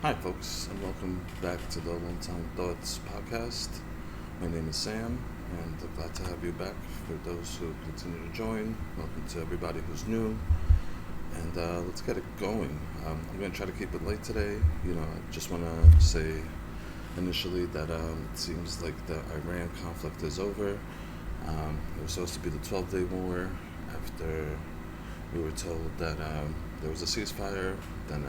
Hi, folks, and welcome back to the Long Time Thoughts podcast. My name is Sam, and I'm glad to have you back. For those who continue to join, welcome to everybody who's new, and let's get it going. I'm going to try to keep it light today. I just want to say initially that it seems like the Iran conflict is over. It was supposed to be the 12-day war after we were told that there was a ceasefire, then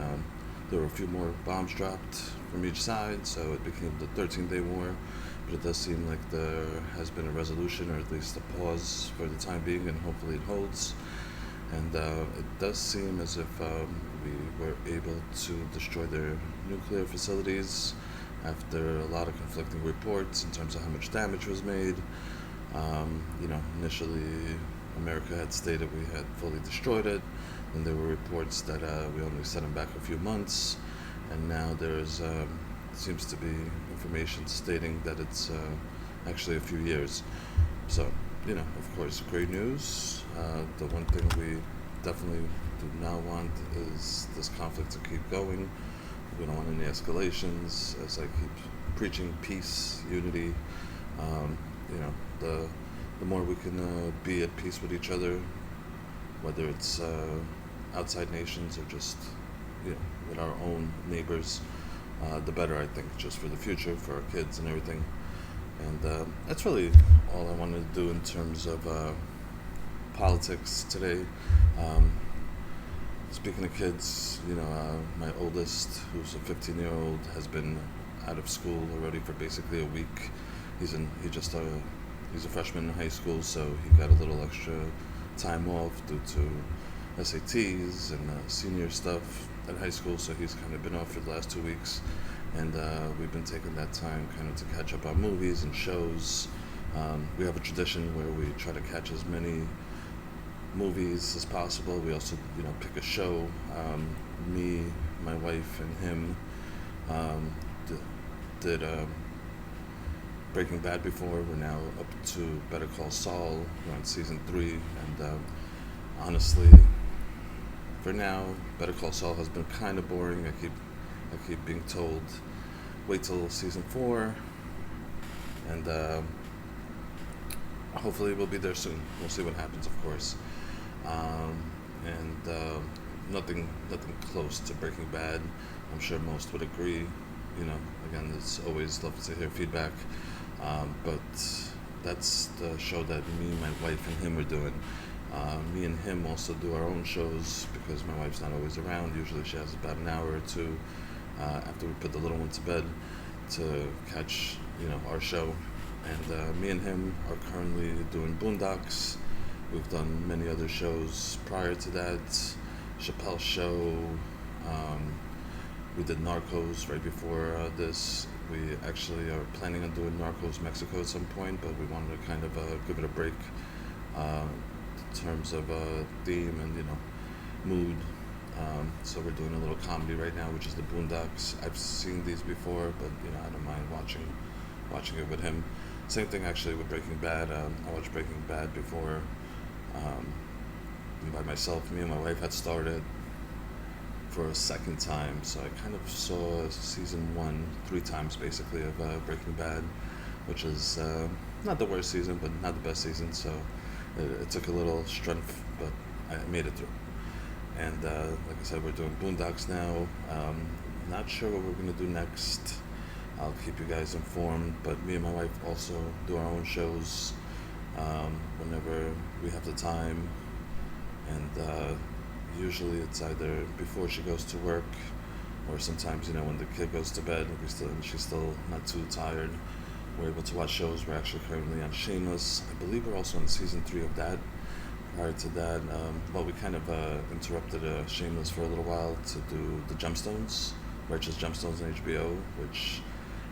there were a few more bombs dropped from each side, so it became the 13-day war. But it does seem like there has been a resolution, or at least a pause for the time being, and hopefully it holds. And it does seem as if we were able to destroy their nuclear facilities after a lot of conflicting reports in terms of how much damage was made. Initially America had stated we had fully destroyed it, and there were reports that we only set them back a few months, and now there's seems to be information stating that it's actually a few years. So, of course, great news. The one thing we definitely do not want is this conflict to keep going. We don't want any escalations. As I keep preaching peace, unity, the more we can be at peace with each other, whether it's outside nations or just with our own neighbors, the better, I think, just for the future, for our kids and everything. And that's really all I wanted to do in terms of politics today. Speaking of kids, my oldest, who's a 15-year-old, has been out of school already for basically a week. He's a freshman in high school, so he got a little extra time off due to SATs and senior stuff at high school, so he's kind of been off for the last 2 weeks, and we've been taking that time kind of to catch up on movies and shows. We have a tradition where we try to catch as many movies as possible. We also, pick a show. Me, my wife, and him did Breaking Bad before. We're now up to Better Call Saul. We're on season 3, and honestly, for now, Better Call Saul has been kind of boring. I keep being told, wait till season 4, and hopefully we'll be there soon. We'll see what happens, of course. And nothing close to Breaking Bad. I'm sure most would agree. Again, it's always love to hear feedback. But that's the show that me, my wife, and him are doing. Me and him also do our own shows because my wife's not always around. Usually she has about an hour or two after we put the little one to bed to catch, our show. And me and him are currently doing Boondocks. We've done many other shows prior to that. Chappelle's Show. We did Narcos right before this. We actually are planning on doing Narcos Mexico at some point, but we wanted to kind of give it a break in terms of theme and mood. So we're doing a little comedy right now, which is the Boondocks. I've seen these before, but I don't mind watching it with him. Same thing actually with Breaking Bad. I watched Breaking Bad before by myself. Me and my wife had started for a second time, so I kind of saw season 1 3 times basically of Breaking Bad, which is not the worst season, but not the best season. So it took a little strength, but I made it through. And like I said, we're doing Boondocks now. Not sure what we're gonna do next. I'll keep you guys informed. But me and my wife also do our own shows whenever we have the time, and usually it's either before she goes to work, or sometimes when the kid goes to bed and she's still not too tired, we're able to watch shows. We're actually currently on Shameless. I believe we're also in season 3 of that. Prior to that, we kind of interrupted Shameless for a little while to do the Gemstones, Righteous Gemstones on HBO, which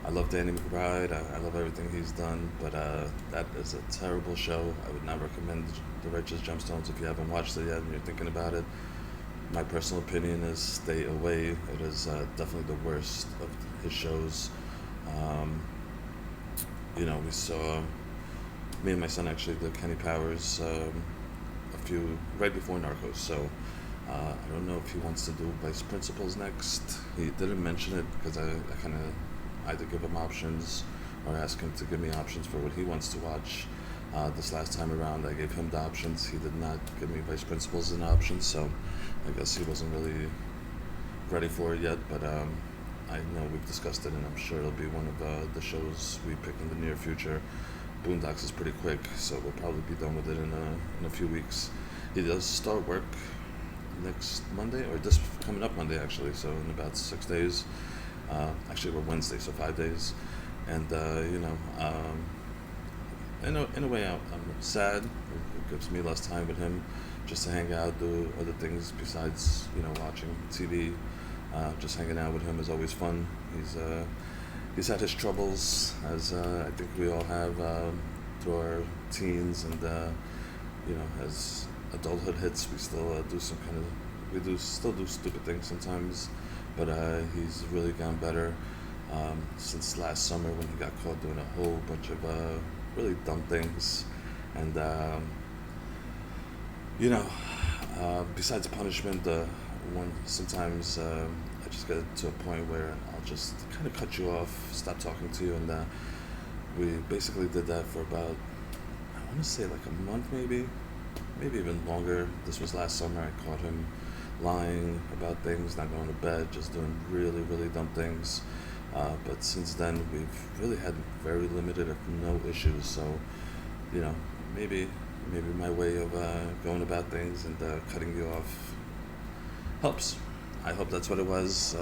I love Danny McBride. I love everything he's done, but that is a terrible show. I would not recommend the Righteous Gemstones if you haven't watched it yet and you're thinking about it. My personal opinion is stay away. It is definitely the worst of his shows. We saw, me and my son actually did Kenny Powers a few right before Narcos, so I don't know if he wants to do vice principals next. He didn't mention it because I kind of either give him options or ask him to give me options for what he wants to watch. This last time around, I gave him the options. He did not give me vice principals as an option, so I guess he wasn't really ready for it yet. But I know we've discussed it, and I'm sure it'll be one of the shows we pick in the near future. Boondocks is pretty quick, so we'll probably be done with it in a few weeks. He does start work next Monday, or this coming up Monday actually. So in about 6 days. Actually, we're Wednesday, so 5 days. And in a way, I'm sad. It gives me less time with him, just to hang out, do other things besides watching TV. Just hanging out with him is always fun. He's had his troubles, as I think we all have through our teens, and as adulthood hits, we still do some kind of we do still do stupid things sometimes, but he's really gotten better since last summer when he got caught doing a whole bunch of really dumb things, and besides punishment, one sometimes I just get to a point where I'll just kind of cut you off, stop talking to you, and we basically did that for about, I want to say like a month, maybe even longer. This was last summer. I caught him lying about things, not going to bed, just doing really, really dumb things. But since then, we've really had very limited, if no issues. So, maybe my way of going about things and cutting you off helps. I hope that's what it was,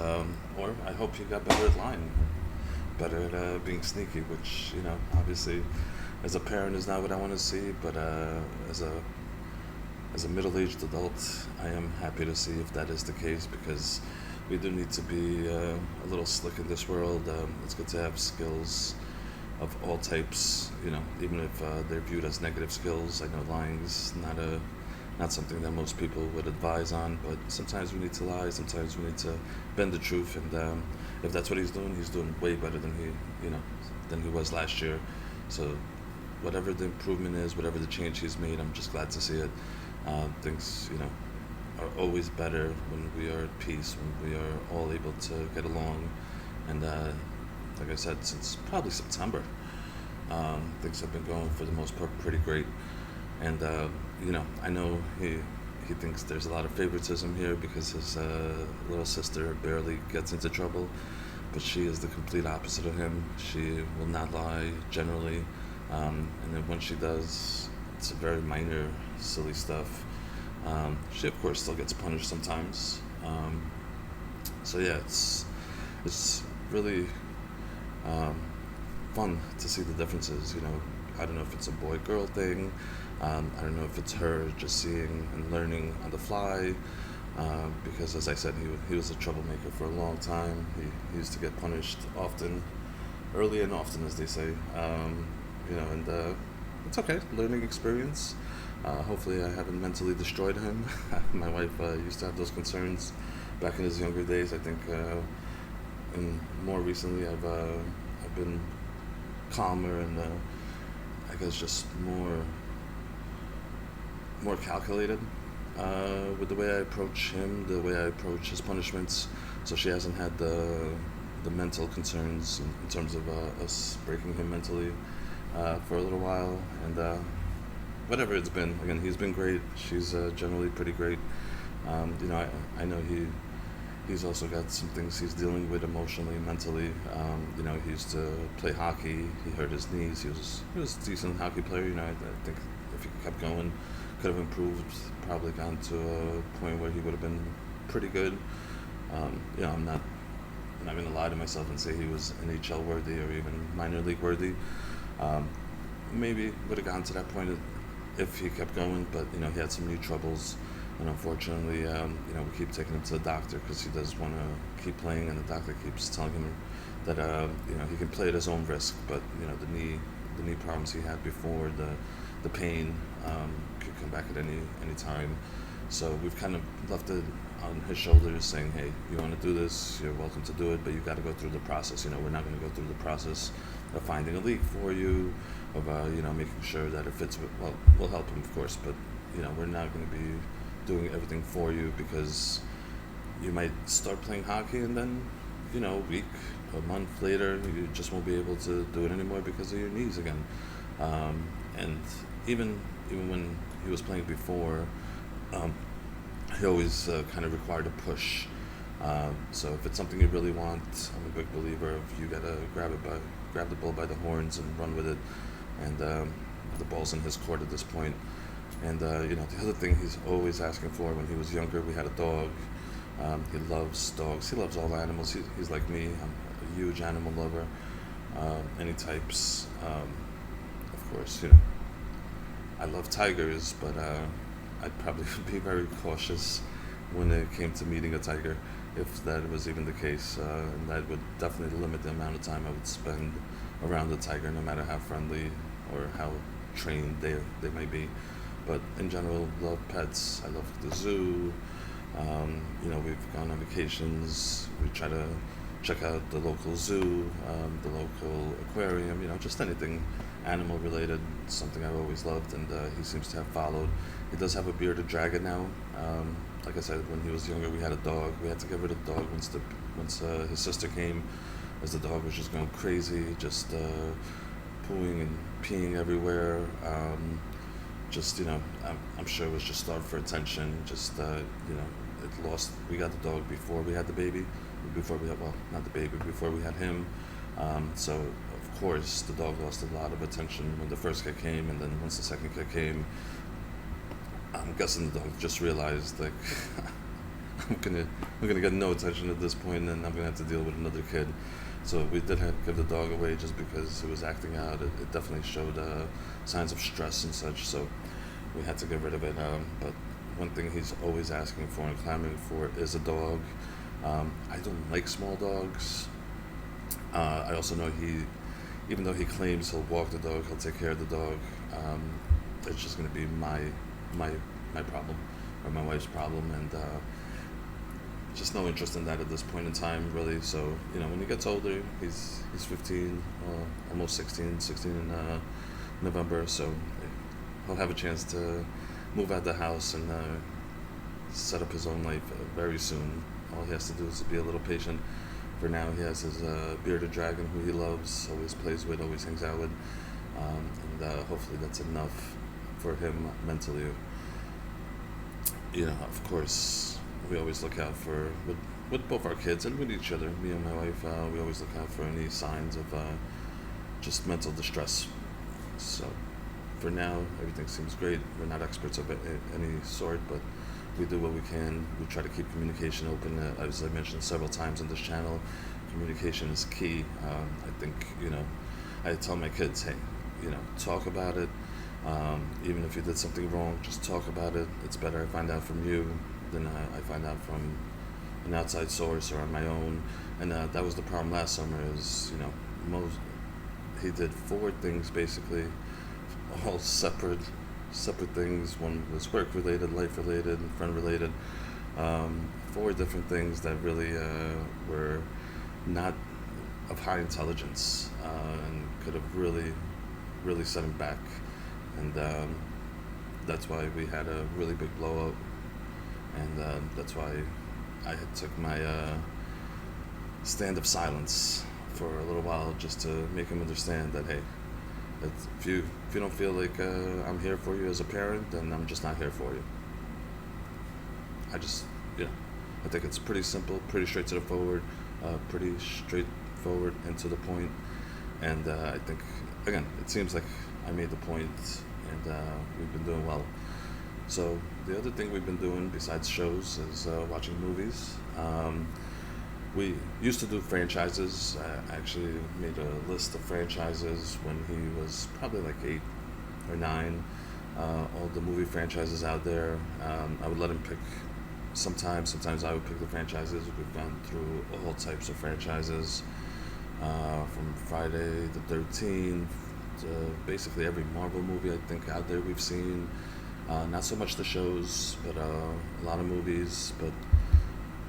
or I hope you got better at lying, better at being sneaky, which obviously, as a parent, is not what I want to see. But as a middle-aged adult, I am happy to see if that is the case, because we do need to be a little slick in this world. It's good to have skills of all types, even if they're viewed as negative skills. I know lying's not something that most people would advise on, but sometimes we need to lie. Sometimes we need to bend the truth, and if that's what he's doing way better than he was last year. So whatever the improvement is, whatever the change he's made, I'm just glad to see it. Things, are always better when we are at peace, when we are all able to get along. And like I said, since probably September, things have been going for the most part pretty great. And I know he thinks there's a lot of favoritism here because his little sister barely gets into trouble, but she is the complete opposite of him. She will not lie generally, and then when she does, it's a very minor, silly stuff. She of course still gets punished sometimes. So yeah, it's really fun to see the differences. I don't know if it's a boy-girl thing. I don't know if it's her just seeing and learning on the fly. Because as I said, he was a troublemaker for a long time. He used to get punished often, early and often, as they say. And it's okay, learning experience. Hopefully, I haven't mentally destroyed him. My wife used to have those concerns back in his younger days. I think, and more recently, I've been calmer and I guess just more calculated with the way I approach him, the way I approach his punishments. So she hasn't had the mental concerns in terms of us breaking him mentally for a little while, and whatever it's been. Again, he's been great. She's generally pretty great. I know he's also got some things he's dealing with emotionally, mentally. He used to play hockey. He hurt his knees. He was a decent hockey player. I think if he kept going, could have improved. Probably gone to a point where he would have been pretty good. I'm not going to lie to myself and say he was NHL worthy or even minor league worthy. Maybe would have gotten to that point if he kept going, but he had some new troubles, and unfortunately, we keep taking him to the doctor because he does want to keep playing, and the doctor keeps telling him that he can play at his own risk, but the knee problems he had before, the pain could come back at any time. So we've kind of left it on his shoulders, saying, "Hey, you want to do this? You're welcome to do it, but you got to go through the process. We're not going to go through the process of finding a leak for you, of making sure that it fits with. Well, we'll help him, of course, but we're not going to be doing everything for you, because you might start playing hockey and then, a week, a month later, you just won't be able to do it anymore because of your knees again. And even when he was playing before, um, he always kind of required a push. So if it's something you really want, I'm a big believer of you gotta grab the bull by the horns and run with it. And the ball's in his court at this point. And the other thing he's always asking for, when he was younger, we had a dog. He loves dogs. He loves all animals. He's like me. I'm a huge animal lover. Any types. Of course, I love tigers, but I'd probably be very cautious when it came to meeting a tiger, if that was even the case. And that would definitely limit the amount of time I would spend around the tiger, no matter how friendly or how trained they might be. But in general, love pets. I love the zoo. We've gone on vacations. We try to check out the local zoo, the local aquarium, just anything animal related, something I've always loved, and he seems to have followed. He does have a bearded dragon now. Like I said, when he was younger, we had a dog. We had to get rid of the dog once his sister came, as the dog was just going crazy, just pooing and peeing everywhere. I'm sure it was just starved for attention. It lost. We got the dog before we had the baby. Before we had, well, not the baby, before we had him. So of course the dog lost a lot of attention when the first kid came, and then once the second kid came, I'm guessing the dog just realized, like, I'm gonna get no attention at this point, and I'm gonna have to deal with another kid. So we did have to give the dog away just because it was acting out. It definitely showed signs of stress and such. So we had to get rid of it. But one thing he's always asking for and clamoring for is a dog. I don't like small dogs. I also know even though he claims he'll walk the dog, he'll take care of the dog. It's just going to be my problem, or my wife's problem, and just no interest in that at this point in time, really. So when he gets older, he's 15, almost 16 in November. So he'll have a chance to move out the house and set up his own life very soon. All he has to do is be a little patient. For now, he has his bearded dragon, who he loves, always plays with, always hangs out with, and hopefully that's enough for him mentally. Of course, we always look out for, with both our kids and with each other, me and my wife, we always look out for any signs of just mental distress. So for now, everything seems great. We're not experts of any sort, but we do what we can. We try to keep communication open. As I mentioned several times on this channel, communication is key. I think, I tell my kids, hey, talk about it. Even if you did something wrong, just talk about it. It's better I find out from you than I find out from an outside source or on my own. And that was the problem last summer. Is he did 4 things basically, all separate things. One was work related, life related, and friend related. 4 different things that really were not of high intelligence, and could have really set him back. And that's why we had a really big blow up, and that's why I took my stand of silence for a little while, just to make him understand that, hey, if you don't feel like I'm here for you as a parent, then I'm just not here for you. I think it's pretty simple, pretty straightforward and to the point. And I think, again, it seems like I made the point, and we've been doing well. So the other thing we've been doing besides shows is watching movies. We used to do franchises. I actually made a list of franchises when he was probably like 8 or 9. All the movie franchises out there. I would let him pick. Sometimes I would pick the franchises. We've gone through all types of franchises, from Friday the 13th to basically every Marvel movie I think out there we've seen. Not so much the shows, but a lot of movies. But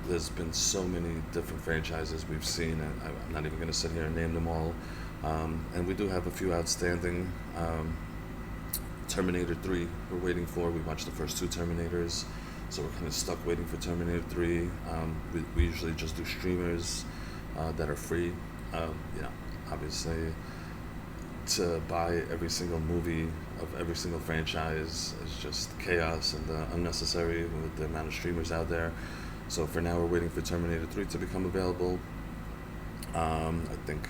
there's been so many different franchises we've seen, and I'm not even going to sit here and name them all. And we do have a few outstanding. Terminator 3, we're waiting for. We watched the first 2 Terminators. so we're kind of stuck waiting for Terminator 3. We usually just do streamers that are free. You know, obviously, to buy every single movie of every single franchise is just chaos and unnecessary with the amount of streamers out there. So for now, we're waiting for Terminator 3 to become available. I think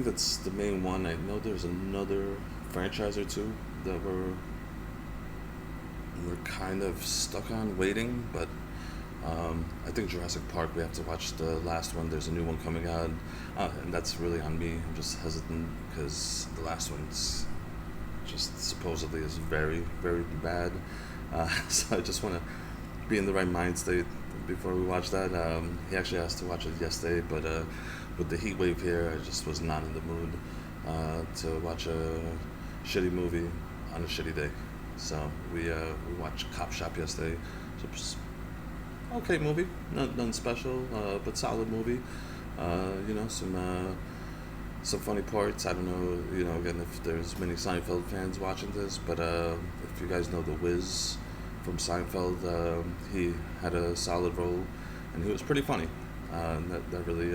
that's the main one. I know there's another franchise or two that we're kind of stuck on waiting, but I think Jurassic Park, we have to watch the last one. There's a new one coming out, and that's really on me. I'm just hesitant because the last one's just supposedly is very, very bad. So I just want to be in the right mind state before we watch that. He actually asked to watch it yesterday, but with the heat wave here, I just was not in the mood to watch a shitty movie on a shitty day. So we watched Cop Shop yesterday. So just okay movie, nothing special, but solid movie. You know, some funny parts. I don't know, you know, again, if there's many Seinfeld fans watching this, but if you guys know the Wiz from Seinfeld, he had a solid role, and he was pretty funny. That really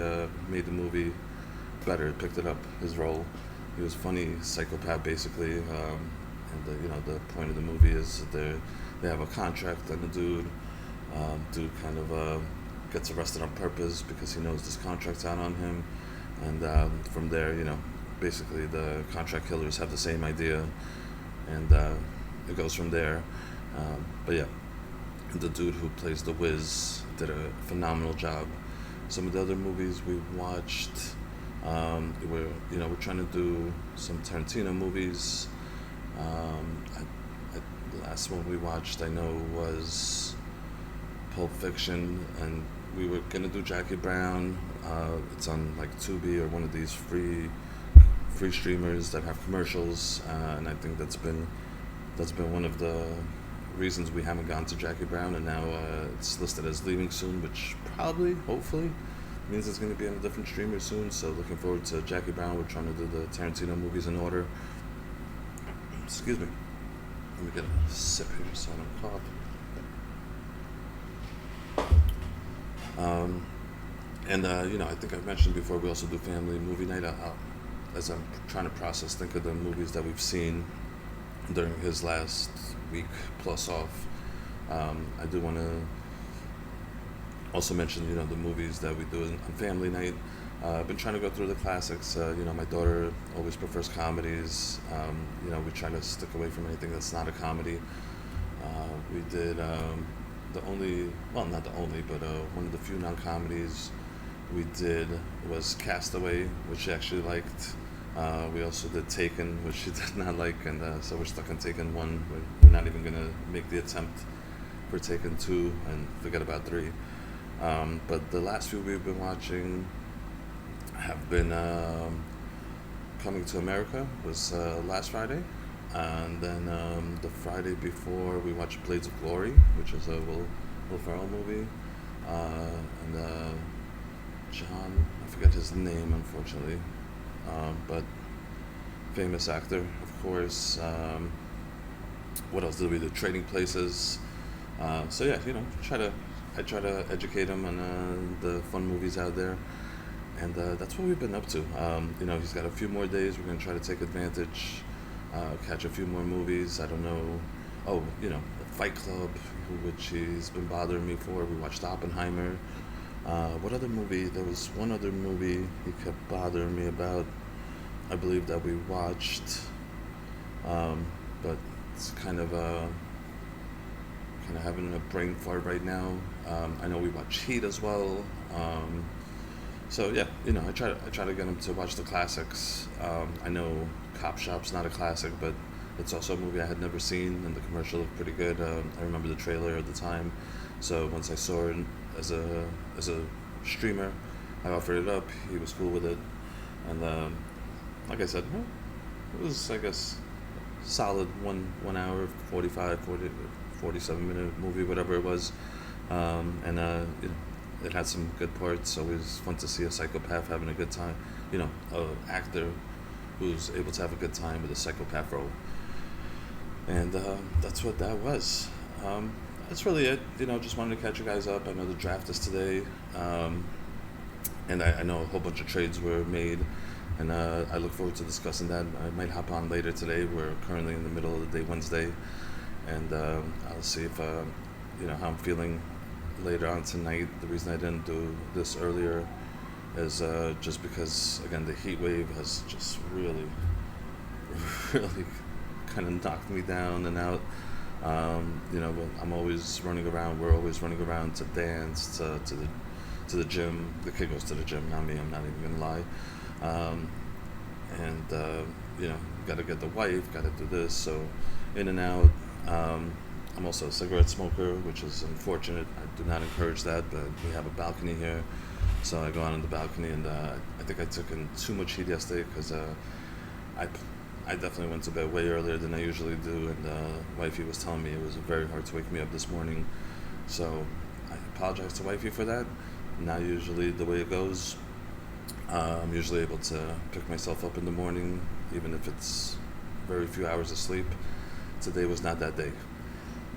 made the movie better. It picked it up, his role. He was funny, psychopath basically, and you know, the point of the movie is that they have a contract, and the dude kind of gets arrested on purpose because he knows this contract's out on him, and from there, you know, basically the contract killers have the same idea, and it goes from there. But yeah, the dude who plays the Wiz did a phenomenal job. Some of the other movies we watched, we're trying to do some Tarantino movies. The last one we watched, I know, was Pulp Fiction, and we were gonna do Jackie Brown. It's on like Tubi or one of these free streamers that have commercials, and I think that's been one of the reasons we haven't gone to Jackie Brown, and now it's listed as leaving soon, which probably, hopefully, means it's going to be on a different streamer soon. So looking forward to Jackie Brown. We're trying to do the Tarantino movies in order. Excuse me. Let me get a sip here so I don't cough. You know, I think I've mentioned before, we also do family movie night. As I'm trying to think of the movies that we've seen during his last week plus off. I do want to also mention, you know, the movies that we do on family night. I've been trying to go through the classics. You know, my daughter always prefers comedies. You know, we try to stick away from anything that's not a comedy. We did not the only, but one of the few non-comedies we did was Castaway, which she actually liked. We also did Taken, which she did not like, and so we're stuck on Taken 1. We're not even going to make the attempt for Taken 2 and forget about 3. But the last few we've been watching have been Coming to America, was last Friday. And then the Friday before, we watched Blades of Glory, which is a Will Ferrell movie. And John, I forget his name, unfortunately. But famous actor, of course. What else did we do? Trading Places. So yeah, you know, I try to educate him on the fun movies out there, and that's what we've been up to. You know, he's got a few more days. We're gonna try to take advantage, catch a few more movies. I don't know. Oh, you know, Fight Club, which he's been bothering me for. We watched Oppenheimer. What other movie? There was one other movie he kept bothering me about. I believe that we watched, but it's kind of having a brain fart right now. I know we watch Heat as well. So yeah, you know, I try to get him to watch the classics. I know Cop Shop's not a classic, but it's also a movie I had never seen, and the commercial looked pretty good. I remember the trailer at the time, so once I saw it as a streamer, I offered it up. He was cool with it, and like I said, it was, I guess, solid 1 hour 47 minute movie, whatever it was, and it had some good parts. Always fun to see a psychopath having a good time, you know, an actor who's able to have a good time with a psychopath role, and that's what that was. That's really it. Just wanted to catch you guys up. I know the draft is today, and I know a whole bunch of trades were made, and I look forward to discussing that. I might hop on later today. We're currently in the middle of the day, Wednesday, and I'll see if how I'm feeling later on tonight. The reason I didn't do this earlier is just because, again, the heat wave has just really, really kind of knocked me down and out. I'm always running around. We're always running around to dance, to the gym. The kid goes to the gym, not me. I'm not even gonna lie. Got to get the wife. Got to do this. So in and out. I'm also a cigarette smoker, which is unfortunate. I do not encourage that, but we have a balcony here, so I go out on the balcony, and I think I took in too much heat yesterday because I definitely went to bed way earlier than I usually do, and wifey was telling me it was very hard to wake me up this morning, so I apologize to wifey for that. Not usually the way it goes. I'm usually able to pick myself up in the morning, even if it's very few hours of sleep. Today was not that day.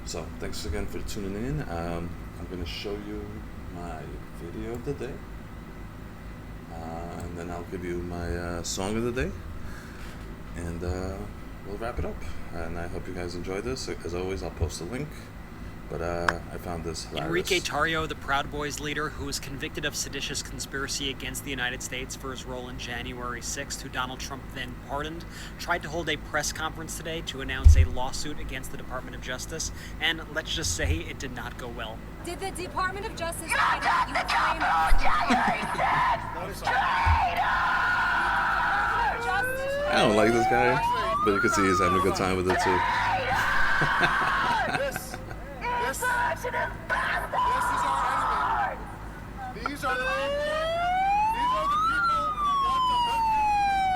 So thanks again for tuning in. I'm going to show you my video of the day, and then I'll give you my song of the day, and we'll wrap it up. And I hope you guys enjoy this. As always, I'll post a link, but I found this hilarious. Enrique Tarrio, the Proud Boys leader, who was convicted of seditious conspiracy against the United States for his role in January 6th, who Donald Trump then pardoned, tried to hold a press conference today to announce a lawsuit against the Department of Justice, and let's just say it did not go well. Did the Department of Justice I don't like this guy, but you can see he's having a good time with it too. This is our enemy. These are the people. These are the people who want to hurt you.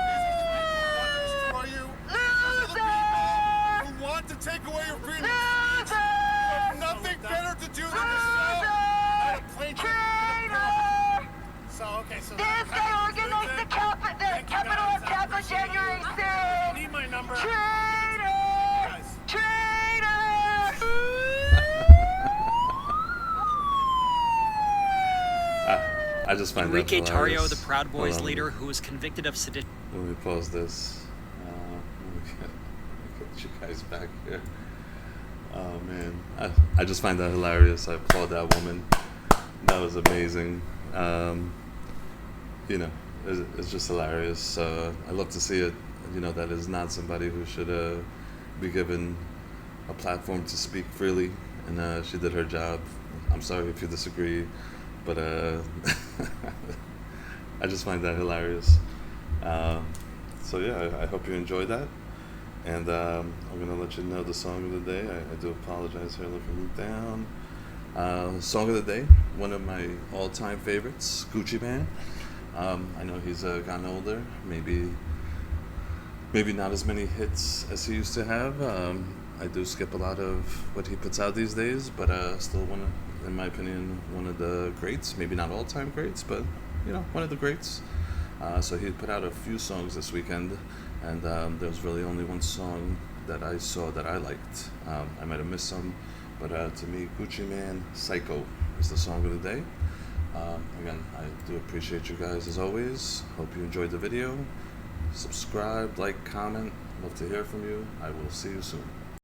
These are the people who want to destroy you. These are the people who want to take away your freedom of speech. You have nothing better to do than to sell at a plaintiff in a court. So This guy organized the Capitol attack on January 6th. I need my number. Traitor! Traitor! I just find Enrique that Tarrio, hilarious. the Proud Boys Hold on. leader, who was convicted of sedition. Let me pause this. Let me get you guys back here. Oh man, I just find that hilarious. I applaud that woman. That was amazing. It's just hilarious. I love to see it. That is not somebody who should be given a platform to speak freely, and she did her job. I'm sorry if you disagree, but I just find that hilarious. So yeah, I hope you enjoyed that, and I'm gonna let you know the song of the day. I do apologize here looking down. Song of the day, one of my all-time favorites, Gucci Mane. I know he's gotten older, maybe not as many hits as he used to have. I do skip a lot of what he puts out these days, but still in my opinion, one of the greats. Maybe not all-time greats, but one of the greats. So he put out a few songs this weekend, and there was really only one song that I saw that I liked. I might have missed some, but to me, Gucci Mane, Psycho is the song of the day. Again, I do appreciate you guys as always. Hope you enjoyed the video. Subscribe, like, comment. Love to hear from you. I will see you soon.